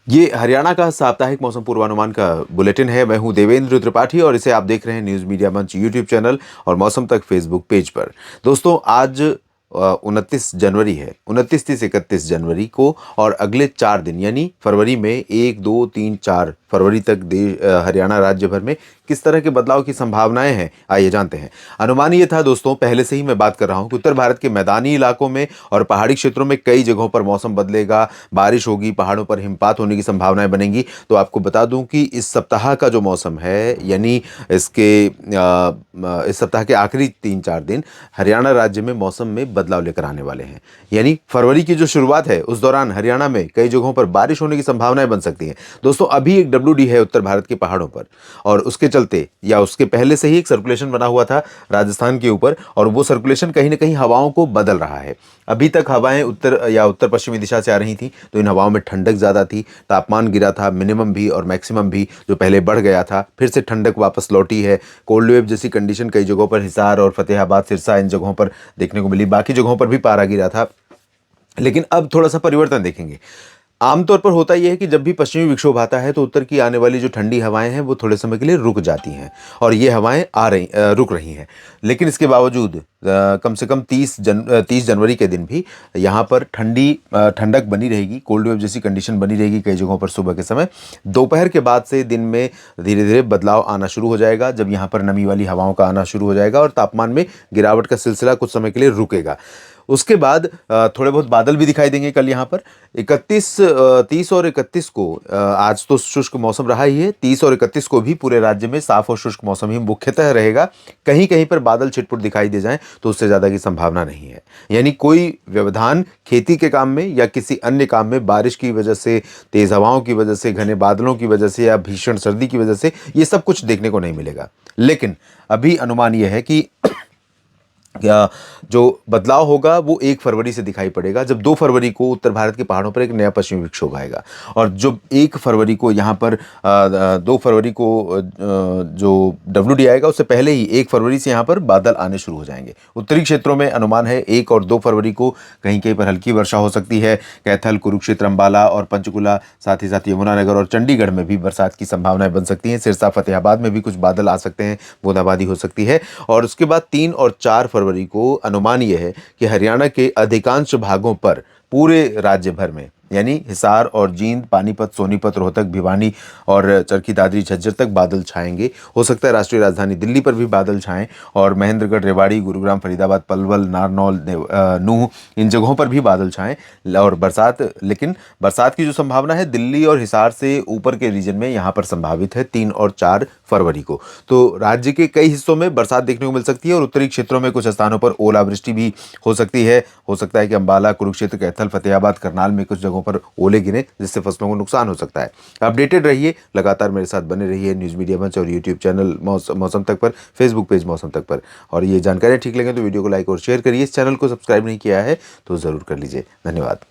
ये हरियाणा का साप्ताहिक मौसम पूर्वानुमान का बुलेटिन है। मैं हूं देवेंद्र त्रिपाठी और इसे आप देख रहे हैं न्यूज़ मीडिया मंच यूट्यूब चैनल और मौसम तक फेसबुक पेज पर। दोस्तों आज 29 जनवरी है। 29, 30, 31 जनवरी को और अगले 4 दिन यानी फरवरी में 1, 2, 3, 4 फरवरी तक हरियाणा राज्य भर में किस तरह के बदलाव की संभावनाएं हैं, आइए जानते हैं। अनुमान ये था दोस्तों, पहले से ही मैं बात कर रहा हूं कि उत्तर भारत के मैदानी इलाकों में और पहाड़ी क्षेत्रों में कई जगहों पर मौसम बदलेगा, बारिश होगी, पहाड़ों पर हिमपात होने की संभावनाएं बनेंगी। तो आपको बता दूं कि इस सप्ताह का जो मौसम है यानी इस सप्ताह के आखिरी 3-4 दिन हरियाणा राज्य में मौसम में बदलाव लेकर आने वाले हैं। यानी फरवरी की जो शुरुआत है उस दौरान हरियाणा में कई जगहों पर बारिश होने की संभावनाएं बन सकती हैं। दोस्तों अभी एक WD है उत्तर भारत के पहाड़ों पर और उसके चलते या उसके पहले से ही एक सर्कुलेशन बना हुआ था राजस्थान के ऊपर और वो सर्कुलेशन कहीं ना कहीं हवाओं को बदल रहा है। अभी तक हवाएं उत्तर पश्चिमी दिशा से आ रही थी तो इन हवाओं में ठंडक ज़्यादा थी, तापमान गिरा था, मिनिमम भी और मैक्सिमम भी जो पहले बढ़ गया था, फिर से ठंडक वापस लौटी है। कोल्ड वेव जैसी कंडीशन कई जगहों पर हिसार और फतेहाबाद, सिरसा इन जगहों पर देखने को मिली, बाकी जगहों पर भी पारा गिरा था। लेकिन अब थोड़ा सा परिवर्तन देखेंगे। आमतौर पर होता यह है कि जब भी पश्चिमी विक्षोभ आता है तो उत्तर की आने वाली जो ठंडी हवाएं हैं वो थोड़े समय के लिए रुक जाती हैं और ये हवाएं रुक रही हैं। लेकिन इसके बावजूद कम से कम 30 जनवरी के दिन भी यहाँ पर ठंडक बनी रहेगी, कोल्ड वेव जैसी कंडीशन बनी रहेगी कई जगहों पर सुबह के समय। दोपहर के बाद से दिन में धीरे धीरे बदलाव आना शुरू हो जाएगा जब यहाँ पर नमी वाली हवाओं का आना शुरू हो जाएगा और तापमान में गिरावट का सिलसिला कुछ समय के लिए रुकेगा। उसके बाद थोड़े बहुत बादल भी दिखाई देंगे कल यहाँ पर 30 और 31 को। आज तो शुष्क मौसम रहा ही है, 30 और 31 को भी पूरे राज्य में साफ और शुष्क मौसम ही मुख्यतः रहेगा। कहीं कहीं पर बादल छिटपुट दिखाई दे जाएं तो उससे ज़्यादा की संभावना नहीं है। यानी कोई व्यवधान खेती के काम में या किसी अन्य काम में बारिश की वजह से, तेज़ हवाओं की वजह से, घने बादलों की वजह से या भीषण सर्दी की वजह से ये सब कुछ देखने को नहीं मिलेगा। लेकिन अभी अनुमान यह है कि या जो बदलाव होगा वो 1 फरवरी से दिखाई पड़ेगा जब 2 फरवरी को उत्तर भारत के पहाड़ों पर एक नया पश्चिमी विक्षोभ आएगा और जो 1 फरवरी को यहाँ पर 2 फरवरी को जो WD आएगा उससे पहले ही 1 फरवरी से यहाँ पर बादल आने शुरू हो जाएंगे। उत्तरी क्षेत्रों में अनुमान है 1 और 2 फरवरी को कहीं कहीं पर हल्की वर्षा हो सकती है। कैथल, कुरुक्षेत्र, अंबाला और पंचकुला, साथ ही साथ यमुनानगर और चंडीगढ़ में भी बरसात की संभावनाएं बन सकती हैं। सिरसा, फतेहाबाद में भी कुछ बादल आ सकते हैं, बूंदाबांदी हो सकती है। और उसके बाद 3 और 4 फरवरी को अनुमान यह है कि हरियाणा के अधिकांश भागों पर पूरे राज्य भर में यानी हिसार और जींद, पानीपत, सोनीपत, रोहतक, भिवानी और चरखी दादरी, झज्जर तक बादल छाएंगे। हो सकता है राष्ट्रीय राजधानी दिल्ली पर भी बादल छाएं और महेंद्रगढ़, रेवाड़ी, गुरुग्राम, फरीदाबाद, पलवल, नारनौल, नूह इन जगहों पर भी बादल छाएं और लेकिन बरसात की जो संभावना है दिल्ली और हिसार से ऊपर के रीजन में यहाँ पर संभावित है 3 और 4 फरवरी को। तो राज्य के कई हिस्सों में बरसात देखने को मिल सकती है और उत्तरी क्षेत्रों में कुछ स्थानों पर ओलावृष्टि भी हो सकती है। हो सकता है कि अंबाला, कुरुक्षेत्र, कैथल, फतेहाबाद, करनाल में कुछ जगहों पर ओले गिरे जिससे फसलों को नुकसान हो सकता है। अपडेटेड रहिए, लगातार मेरे साथ बने रहिए न्यूज़ मीडिया मंच और यूट्यूब चैनल मौसम तक पर, फेसबुक पेज मौसम तक पर। और ये जानकारियाँ ठीक लगे तो वीडियो को लाइक और शेयर करिए। इस चैनल को सब्सक्राइब नहीं किया है तो ज़रूर कर लीजिए। धन्यवाद।